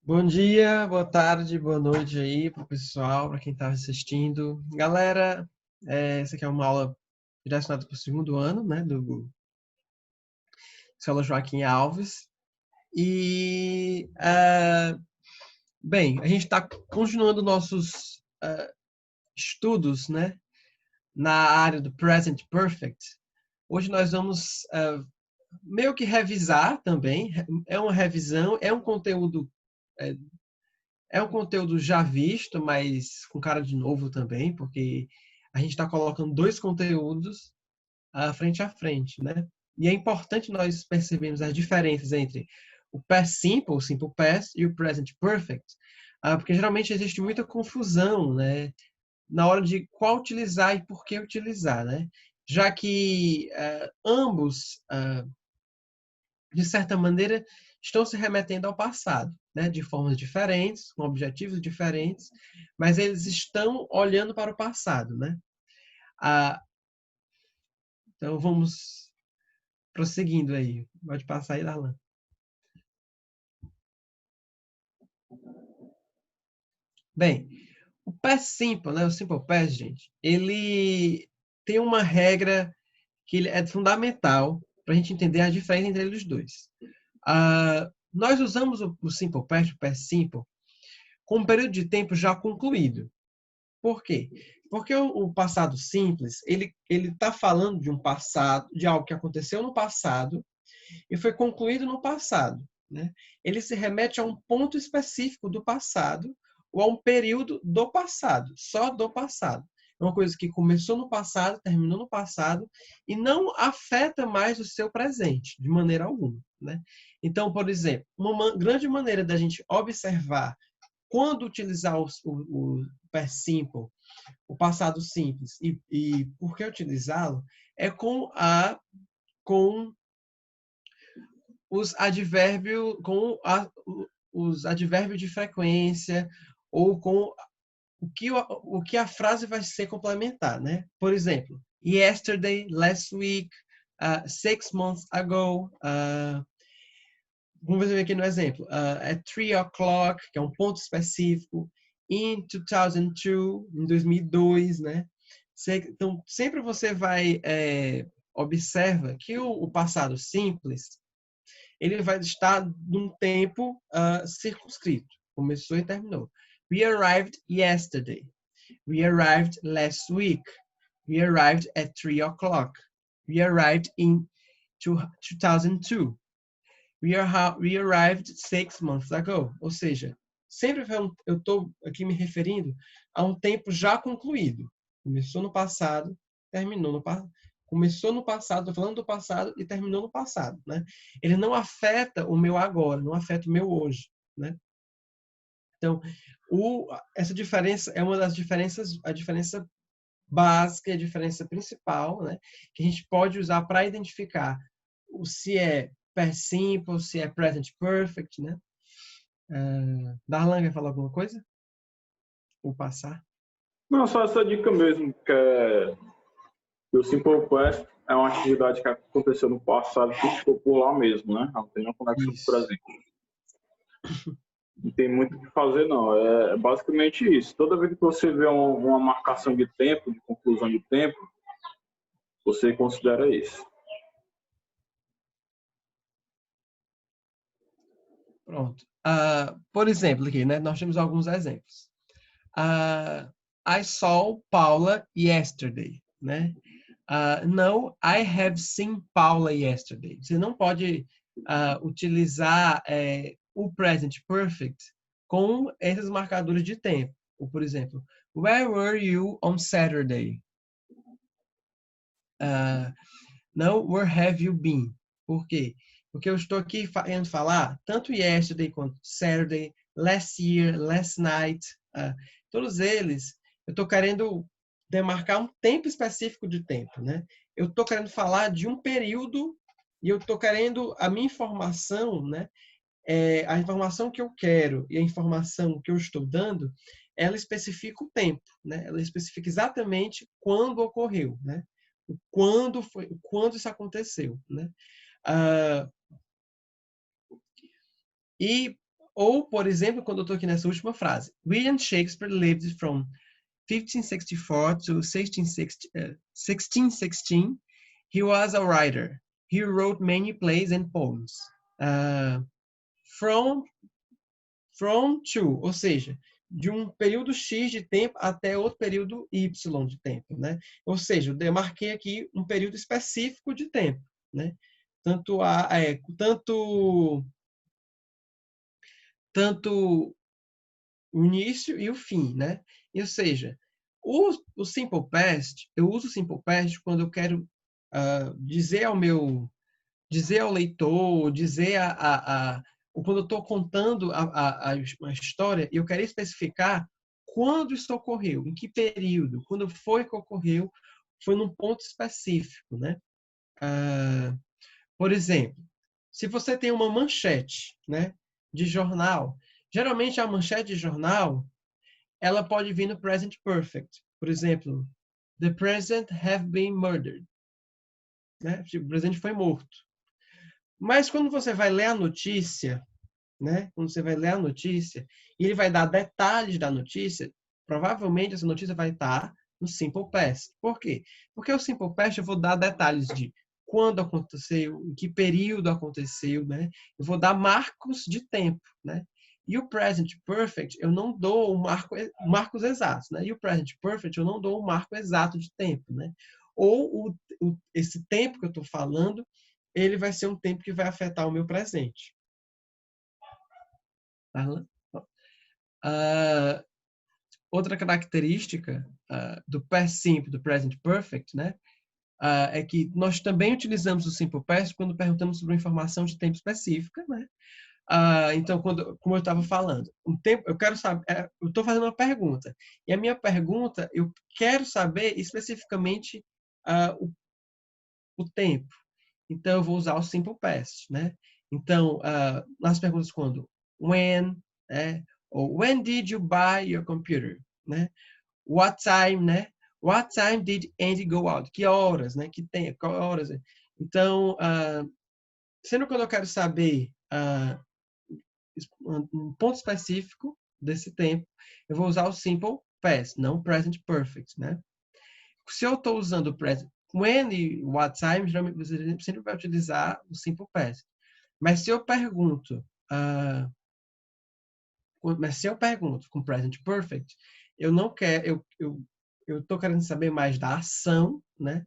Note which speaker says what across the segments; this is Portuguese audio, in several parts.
Speaker 1: Bom dia, boa tarde, boa noite aí pro pessoal, para quem está assistindo. Galera, essa aqui é uma aula direcionada para o segundo ano, né, do Escola Joaquim Alves. E, bem, a gente está continuando nossos estudos, né, na área do Present Perfect. Hoje nós vamos meio que revisar também, é uma revisão, é, é um conteúdo já visto, mas com cara de novo também, porque a gente está colocando dois conteúdos frente a frente, né? E é importante nós percebermos as diferenças entre o past simple, o simple past, e o present perfect, porque geralmente existe muita confusão, né? Na hora de qual utilizar e por que utilizar, né? Já que ambos de certa maneira, estão se remetendo ao passado, né? De formas diferentes, com objetivos diferentes, mas eles estão olhando para o passado, né? Ah, então vamos prosseguindo aí. Pode passar aí, Darlan. Bem, o past simple, né? O simple past, gente, ele tem uma regra que ele é fundamental para a gente entender a diferença entre eles dois. Nós usamos o simple past, o past simple, com um período de tempo já concluído. Por quê? Porque o passado simples, ele está falando de um passado, de algo que aconteceu no passado e foi concluído no passado, né? Ele se remete a um ponto específico do passado ou a um período do passado, só do passado. É uma coisa que começou no passado, terminou no passado e não afeta mais o seu presente, de maneira alguma, né? Então, por exemplo, uma grande maneira da gente observar quando utilizar o past simple, o passado simples, e por que utilizá-lo, é com os advérbios de frequência ou com o que a frase vai ser complementar, né? Por exemplo, yesterday, last week, 6 months ago, vamos ver aqui no exemplo. At 3 o'clock, que é um ponto específico. In 2002, em 2002, né? Então, sempre você vai observa que o passado simples ele vai estar num tempo circunscrito. Começou e terminou. We arrived yesterday. We arrived last week. We arrived at 3 o'clock. We arrived in 2002. We arrived 6 months ago. Ou seja, sempre eu estou aqui me referindo a um tempo já concluído. Começou no passado, terminou no passado. Começou no passado, estou falando do passado e terminou no passado, né? Ele não afeta o meu agora, não afeta o meu hoje, né? Então, essa diferença é uma das diferenças, a diferença básica, a diferença principal, né? Que a gente pode usar para identificar se é past simple, se é present perfect, né? Darlan quer falar alguma coisa? Ou passar?
Speaker 2: Não, só essa dica mesmo, que o Simple Quest é uma atividade que aconteceu no passado que ficou por lá mesmo, né? Não tem uma conexão com o
Speaker 1: Isso.
Speaker 2: presente. Não tem muito o que fazer, não. É basicamente isso. Toda vez que você vê uma marcação de tempo, de conclusão de tempo, você considera isso.
Speaker 1: Pronto. Por exemplo, aqui, né? Nós temos alguns exemplos. I saw Paula yesterday, né? No, I have seen Paula yesterday. Você não pode utilizar o present perfect com esses marcadores de tempo. Ou, por exemplo, where were you on Saturday? No, where have you been? Por quê? Porque eu estou aqui querendo falar tanto yesterday quanto Saturday, last year, last night, todos eles, eu estou querendo demarcar um tempo específico de tempo, né? Eu estou querendo falar de um período e eu estou querendo a minha informação, né? A informação que eu quero e a informação que eu estou dando, ela especifica o tempo, né? Ela especifica exatamente quando ocorreu, né? Quando isso aconteceu, né? E Ou, por exemplo, quando eu estou aqui nessa última frase. William Shakespeare lived from 1564 to 1616. He was a writer. He wrote many plays and poems. From to, ou seja, de um período X de tempo até outro período Y de tempo, né? Ou seja, eu demarquei aqui um período específico de tempo, né? Tanto o início e o fim, né? Ou seja, o Simple Past, eu uso o Simple Past quando eu quero dizer ao leitor, quando eu estou contando a história, eu quero especificar quando isso ocorreu, em que período, quando foi que ocorreu, foi num ponto específico, né? Por exemplo, se você tem uma manchete, né, de jornal, geralmente a manchete de jornal, ela pode vir no present perfect. Por exemplo, the president have been murdered. Né? O presidente foi morto. Mas quando você vai ler a notícia, né? Quando você vai ler a notícia, e ele vai dar detalhes da notícia, provavelmente essa notícia vai estar no Simple Past. Por quê? Porque o Simple Past eu vou dar detalhes de quando aconteceu, em que período aconteceu, né? Eu vou dar marcos de tempo, né? E o Present Perfect, eu não dou marcos exatos, né? E o Present Perfect, eu não dou o marco exato de tempo, né? Ou esse tempo que eu estou falando, ele vai ser um tempo que vai afetar o meu presente. Outra característica do Past Simple, do Present Perfect, né? É que nós também utilizamos o Simple Past quando perguntamos sobre uma informação de tempo específica, né? Então, como eu estava falando, eu quero saber, eu estou fazendo uma pergunta, e a minha pergunta, eu quero saber especificamente o tempo. Então, eu vou usar o Simple Past, né? Então, nas perguntas quando, when, né? Ou when did you buy your computer, né? What time, né? What time did Andy go out? Que horas, né? Que horas? Então, sendo quando eu quero saber um ponto específico desse tempo, eu vou usar o Simple Past, não Present Perfect, né? Se eu estou usando o Present when e what time, geralmente você sempre vai utilizar o Simple Past. Mas se eu pergunto com Present Perfect, eu não quero, eu estou querendo saber mais da ação, né,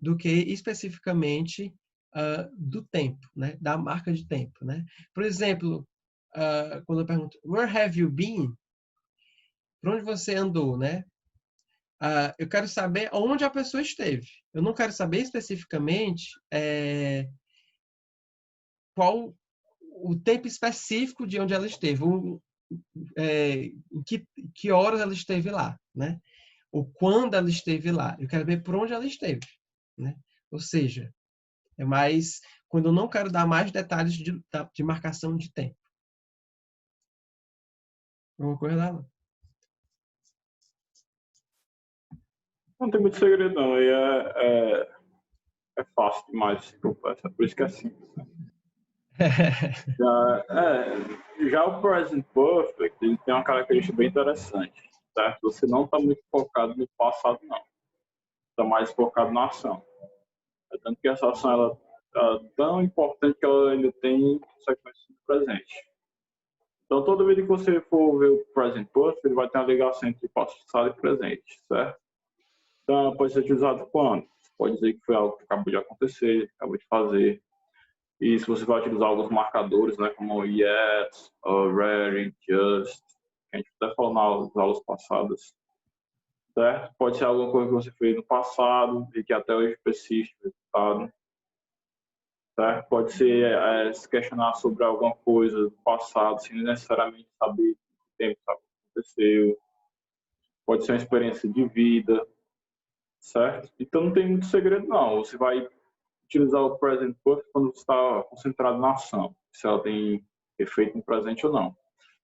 Speaker 1: do que especificamente do tempo, né, da marca de tempo, né. Por exemplo, quando eu pergunto Where have you been? Para onde você andou, né? Eu quero saber onde a pessoa esteve. Eu não quero saber especificamente qual o tempo específico de onde ela esteve, em que horas ela esteve lá, né? Ou quando ela esteve lá. Eu quero ver por onde ela esteve, né? Ou seja, é mais quando eu não quero dar mais detalhes de marcação de tempo. Alguma coisa lá?
Speaker 2: Não tem muito segredo, não. E é fácil demais. Por isso que é simples. Já o Present Perfect, ele tem uma característica bem interessante, certo? Você não está muito focado no passado, não. Está mais focado na ação. Tanto que essa ação ela é tão importante que ela ainda tem consequências no presente. Então, toda vez que você for ver o Present Perfect, ele vai ter uma ligação entre passado e presente, certo? Então, pode ser utilizado quando? Você pode dizer que foi algo que acabou de acontecer, acabou de fazer. E se você vai utilizar alguns marcadores, né, como yes, very, just, que a gente até falou nas aulas passadas, certo? Pode ser alguma coisa que você fez no passado e que até hoje persiste o resultado, certo? Pode ser se questionar sobre alguma coisa do passado, sem necessariamente saber o tempo que aconteceu. Pode ser uma experiência de vida, certo? Então não tem muito segredo, não. Você vai utilizar o present perfect quando você está concentrado na ação, se ela tem efeito no presente ou não.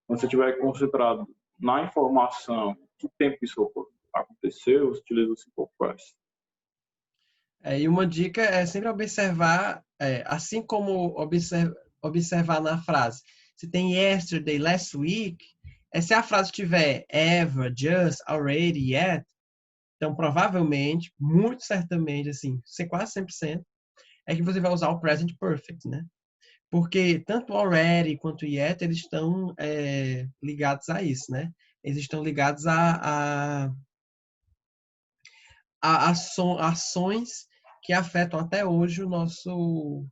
Speaker 2: Quando você estiver concentrado na informação, que tempo isso aconteceu, você utiliza o simple past.
Speaker 1: E uma dica é sempre observar, assim como observar na frase, se tem yesterday, last week, se a frase tiver ever, just, already, yet, então provavelmente, muito certamente, assim, quase 100%, é que você vai usar o present perfect, né? Porque tanto already quanto yet, eles estão ligados a isso, né? Eles estão ligados a ações que afetam até hoje o nosso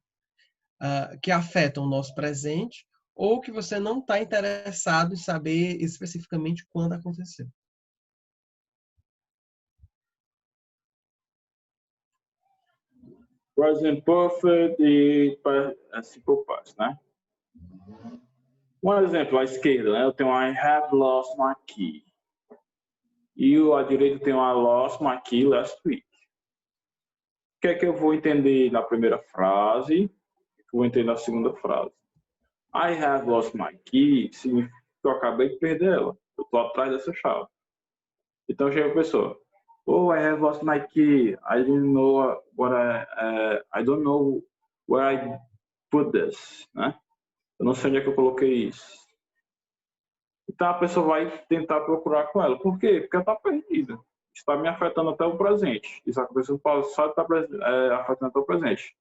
Speaker 1: que afetam o nosso presente ou que você não está interessado em saber especificamente quando aconteceu.
Speaker 2: Present perfect e simple past, né? Um exemplo, à esquerda, né? Eu tenho I have lost my key. E à direita tem I lost my key last week. O que é que eu vou entender na primeira frase? O que eu vou entender na segunda frase? I have lost my key significa que eu acabei de perder ela. Eu estou atrás dessa chave. Então chega a pessoa. Oh, I have lost my key. I don't know I don't know where I put this, né? Eu não sei onde é que eu coloquei isso. Então a pessoa vai tentar procurar com ela. Por quê? Porque ela está perdida. Está me afetando até o presente. Isso aconteceu no passado, está afetando até o presente.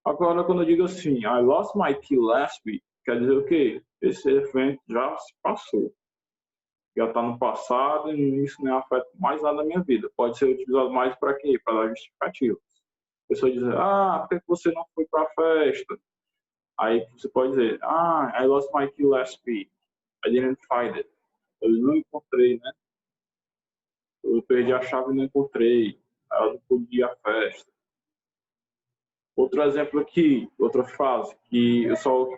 Speaker 2: Agora, quando eu digo assim, I lost my key last week, quer dizer o quê? Esse evento já se passou. Já está no passado e isso não afeta mais nada na minha vida. Pode ser utilizado mais para quê? Para dar justificativa. A pessoa diz, por que você não foi para a festa? Aí você pode dizer, I lost my key last week. I didn't find it. Eu não encontrei, né? Eu perdi a chave e não encontrei. Eu não pude ir à festa. Outro exemplo aqui, outra frase, que eu só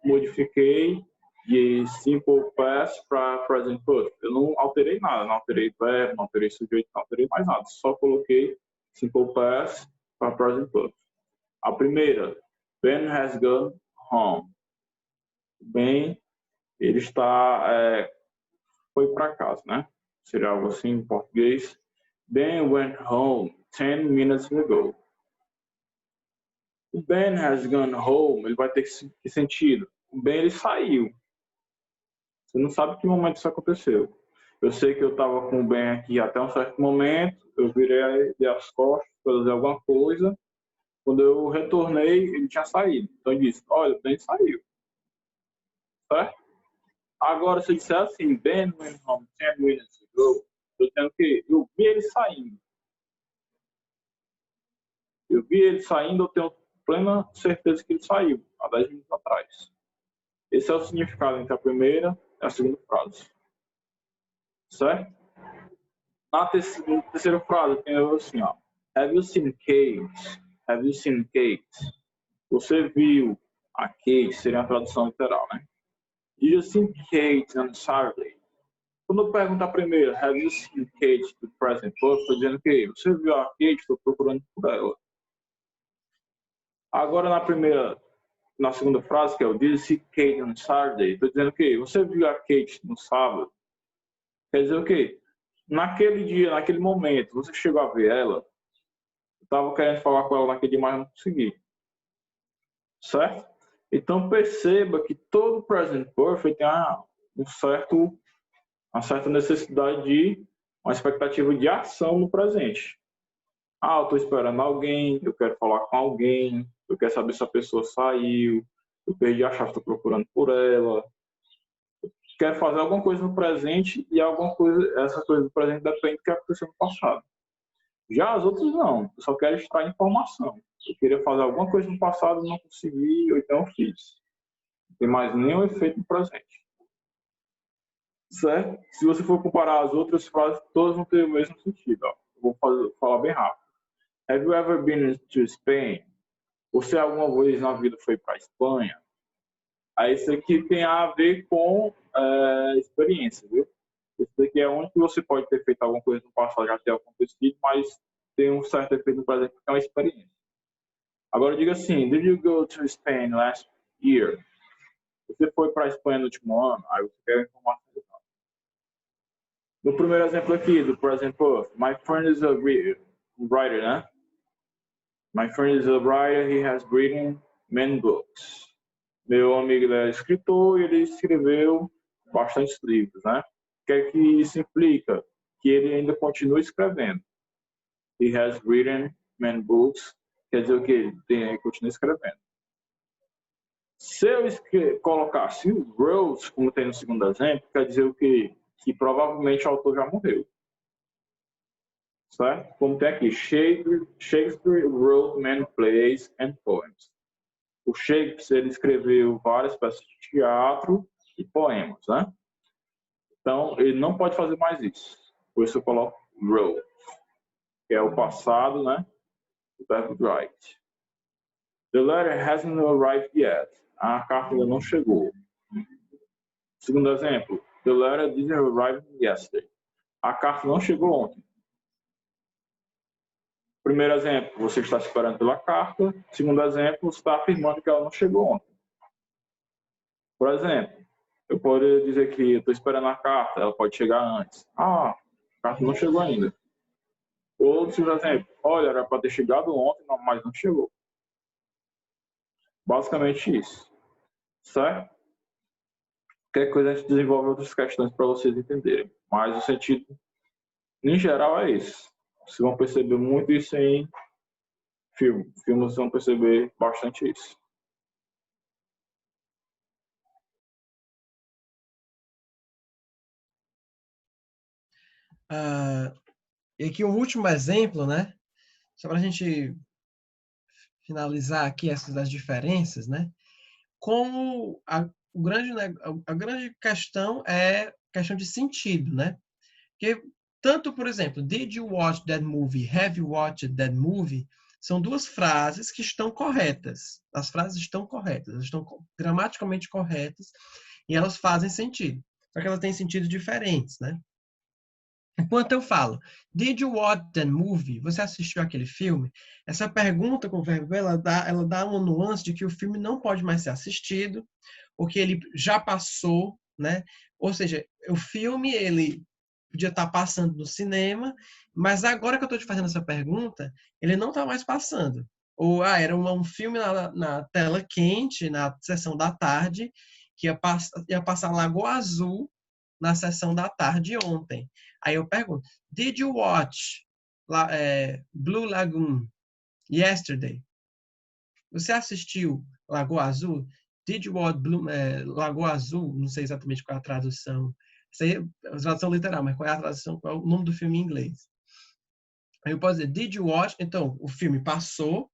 Speaker 2: modifiquei de simple past para present perfect. Eu não alterei nada, não alterei verbo, não alterei sujeito, não alterei mais nada. Só coloquei simple past para present perfect. A primeira, Ben has gone home. Ben, ele foi para casa, né? Seria algo assim em português. Ben went home 10 minutes ago. O Ben has gone home, ele vai ter que sentido. O Ben, ele saiu. Você não sabe que momento isso aconteceu. Eu sei que eu estava com o Ben aqui até um certo momento, eu virei as costas para fazer alguma coisa. Quando eu retornei, ele tinha saído. Então ele disse, olha, o Ben saiu. Certo? Agora, se eu disser assim, Ben went home 10 minutes ago, eu tenho que eu vi ele saindo. Eu vi ele saindo, eu tenho plena certeza que ele saiu, há 10 minutos atrás. Esse é o significado entre a primeira e a segunda frase. Certo? Na terceira frase tem assim, ó. Have you seen Kate? Have you seen Kate? Você viu a Kate, seria a tradução literal, né? Did you see Kate on Saturday? Quando eu pergunto a primeira, have you seen Kate to present perfect, estou dizendo que você viu a Kate, estou procurando por ela. Agora na segunda frase, que é o Did you see Kate on Saturday? Estou dizendo que você viu a Kate no sábado. Quer dizer o quê? Naquele dia, naquele momento, você chegou a ver ela. Eu estava querendo falar com ela naquele dia, mas não consegui. Certo? Então perceba que todo present perfect tem uma certa necessidade de uma expectativa de ação no presente. Eu estou esperando alguém, eu quero falar com alguém, eu quero saber se a pessoa saiu, eu perdi a chave, estou procurando por ela. Eu quero fazer alguma coisa no presente e essa coisa do presente depende do que aconteceu no passado. Já as outras não, eu só quero extrair informação. Eu queria fazer alguma coisa no passado, não consegui, ou então fiz. Não tem mais nenhum efeito no presente. Certo? Se você for comparar as outras frases, todas vão ter o mesmo sentido. Ó. Eu vou falar bem rápido. Have you ever been to Spain? Você alguma vez na vida foi para a Espanha? Aí isso aqui tem a ver com experiência, viu? Isso aqui é onde você pode ter feito alguma coisa no passado, já ter acontecido, mas tem um certo efeito no presente, porque é uma experiência. Agora diga assim, did you go to Spain last year? Você foi para a Espanha no último ano? Aí você quer informação. No primeiro exemplo aqui, do present perfect, my friend is a writer, né? My friend is a writer, he has written many books. Meu amigo ele é escritor e ele escreveu bastantes livros, né? O que é que isso implica? Que ele ainda continua escrevendo. He has written many books. Quer dizer o quê? Ele continua escrevendo. Se eu colocasse o wrote, como tem no segundo exemplo, quer dizer o quê? Que provavelmente o autor já morreu. Certo? Como tem aqui, Shakespeare wrote many plays and poems. O Shakespeare ele escreveu várias peças de teatro e poemas, né? Então, ele não pode fazer mais isso. Por isso eu coloco wrote, que é o passado, né? O verbo write. The letter hasn't arrived yet. A carta ainda não chegou. Segundo exemplo, the letter didn't arrive yesterday. A carta não chegou ontem. Primeiro exemplo, você está esperando pela carta. Segundo exemplo, você está afirmando que ela não chegou ontem. Por exemplo, eu poderia dizer que eu estou esperando a carta, ela pode chegar antes. Ah, a carta não chegou ainda. Outro exemplo, olha, era para ter chegado ontem, mas não chegou. Basicamente isso. Certo? Qualquer coisa a gente desenvolve outras questões para vocês entenderem. Mas o sentido, em geral, é isso. Vocês vão perceber muito isso em filme. Filmes vão perceber bastante isso.
Speaker 1: E aqui um último exemplo, né? Só para a gente finalizar aqui essas das diferenças, né? Como a grande questão é questão de sentido, né? Porque tanto, por exemplo, did you watch that movie? Have you watched that movie? São duas frases que estão corretas. As frases estão corretas, elas estão gramaticalmente corretas e elas fazem sentido. Só que elas têm sentidos diferentes, né? Enquanto eu falo, did you watch that movie? Você assistiu aquele filme? Essa pergunta com o verbo, ela dá uma nuance de que o filme não pode mais ser assistido, porque ele já passou, né? Ou seja, o filme, ele podia estar passando no cinema, mas agora que eu estou te fazendo essa pergunta, ele não está mais passando. Ou, era um filme na tela quente, na sessão da tarde, que ia passar Lagoa Azul na sessão da tarde ontem. Aí eu pergunto, did you watch Blue Lagoon yesterday? Você assistiu Lagoa Azul? Did you watch Lagoa Azul? Não sei exatamente qual é a tradução. Isso aí é a tradução literal, mas qual é a tradução? Qual é o nome do filme em inglês? Aí eu posso dizer, did you watch? Então, o filme passou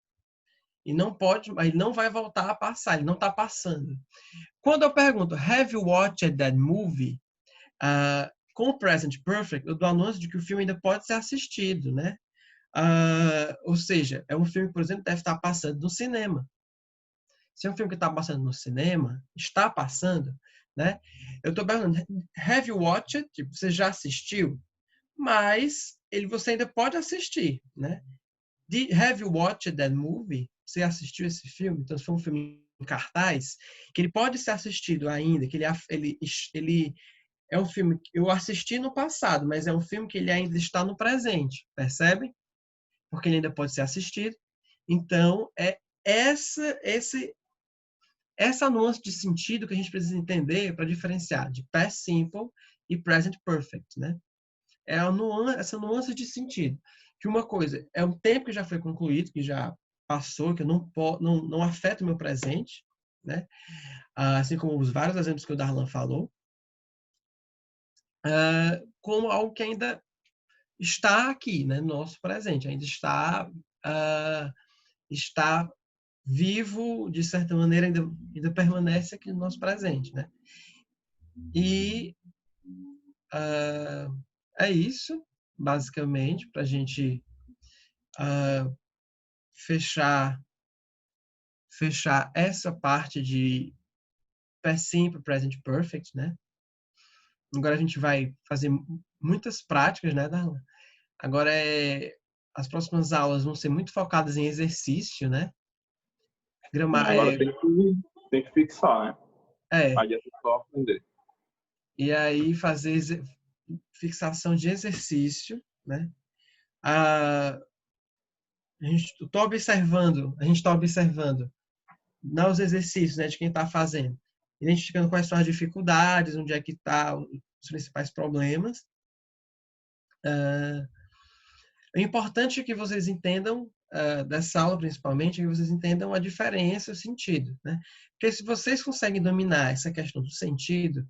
Speaker 1: e não pode, ele não vai voltar a passar, ele não está passando. Quando eu pergunto, have you watched that movie? Com o Present Perfect, eu dou a nuance de que o filme ainda pode ser assistido, né? Ou seja, é um filme que, por exemplo, deve estar passando no cinema. Se é um filme que está passando no cinema, está passando, né? Eu estou perguntando, have you watched? Tipo, você já assistiu? Mas você ainda pode assistir, né? Have you watched that movie? Você assistiu esse filme? Então, se for um filme em cartaz, que ele pode ser assistido ainda, que ele é um filme que eu assisti no passado, mas é um filme que ele ainda está no presente, percebe? Porque ele ainda pode ser assistido. Então, é essa nuance de sentido que a gente precisa entender para diferenciar de past simple e present perfect, né? É essa nuance de sentido. Que uma coisa é um tempo que já foi concluído, que já passou, que não afeta o meu presente, né? Assim como os vários exemplos que o Darlan falou, como algo que ainda está aqui, né, no nosso presente, ainda está vivo, de certa maneira, ainda permanece aqui no nosso presente, né? E é isso, basicamente, para a gente fechar essa parte de past simple, present perfect, né? Agora a gente vai fazer muitas práticas, né, Darlan? Agora as próximas aulas vão ser muito focadas em exercício, né?
Speaker 2: Agora tem que fixar, né? Aí é só aprender.
Speaker 1: E aí fazer fixação de exercício, né? A gente está observando nos exercícios, né, de quem está fazendo, identificando quais são as dificuldades, onde é que está os principais problemas. É importante que vocês entendam, dessa aula principalmente, que vocês entendam a diferença, o sentido, né? Porque se vocês conseguem dominar essa questão do sentido,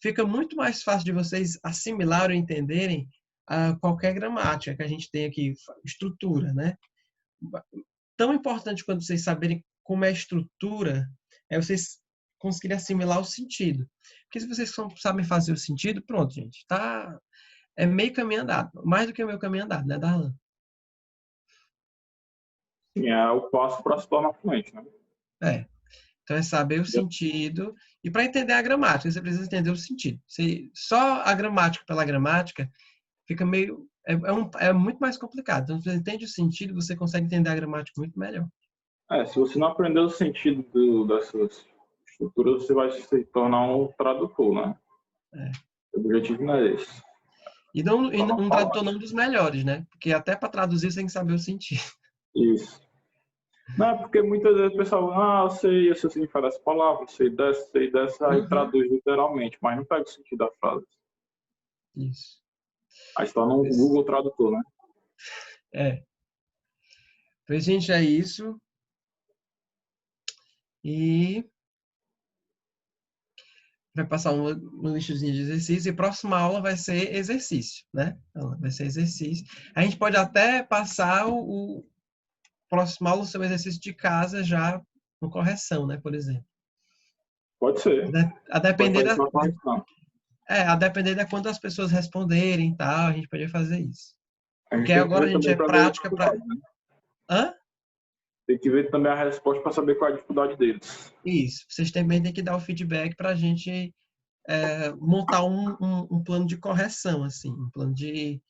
Speaker 1: fica muito mais fácil de vocês assimilar ou entenderem qualquer gramática que a gente tem aqui, estrutura, né? Tão importante quanto vocês saberem como é a estrutura, é vocês conseguirem assimilar o sentido. Porque se vocês sabem fazer o sentido, pronto, gente, tá? É meio caminho andado. Mais do que o meu caminho andado, né, Darlan?
Speaker 2: Sim, é o passo para se tornar fluente, né?
Speaker 1: Então é saber o sentido. E para entender a gramática, você precisa entender o sentido. Só a gramática pela gramática fica meio... É muito mais complicado. Então, se você entende o sentido, você consegue entender a gramática muito melhor.
Speaker 2: Se você não aprender o sentido dessas estruturas, você vai se tornar um tradutor, né? O objetivo não é esse.
Speaker 1: E um tradutor não dos melhores, né? Porque até para traduzir você tem que saber o sentido.
Speaker 2: Isso. Não é porque muitas vezes o pessoal, eu sei o significado dessa palavra, sei dessa, aí traduz literalmente, mas não pega o sentido da frase.
Speaker 1: Isso.
Speaker 2: Aí se torna um Google Tradutor, né?
Speaker 1: Pois, gente, é isso. E vai passar uma listazinha de exercício e a próxima aula vai ser exercício, né? Vai ser exercício. A gente pode até passar o próximo aula, o seu exercício de casa já com correção, né? Por exemplo.
Speaker 2: Pode ser.
Speaker 1: A depender a depender de quando as pessoas responderem e tal, a gente poderia fazer isso. Porque agora a gente é prática para... Hã?
Speaker 2: Tem que ver também a resposta para saber qual é a dificuldade deles.
Speaker 1: Isso. Vocês também têm que dar o feedback para a gente montar um plano de correção, assim, um plano de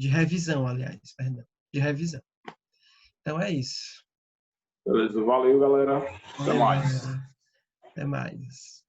Speaker 1: revisão, aliás, perdão, de revisão. Então é isso.
Speaker 2: Beleza, valeu, galera. Até mais.
Speaker 1: Galera. Até mais.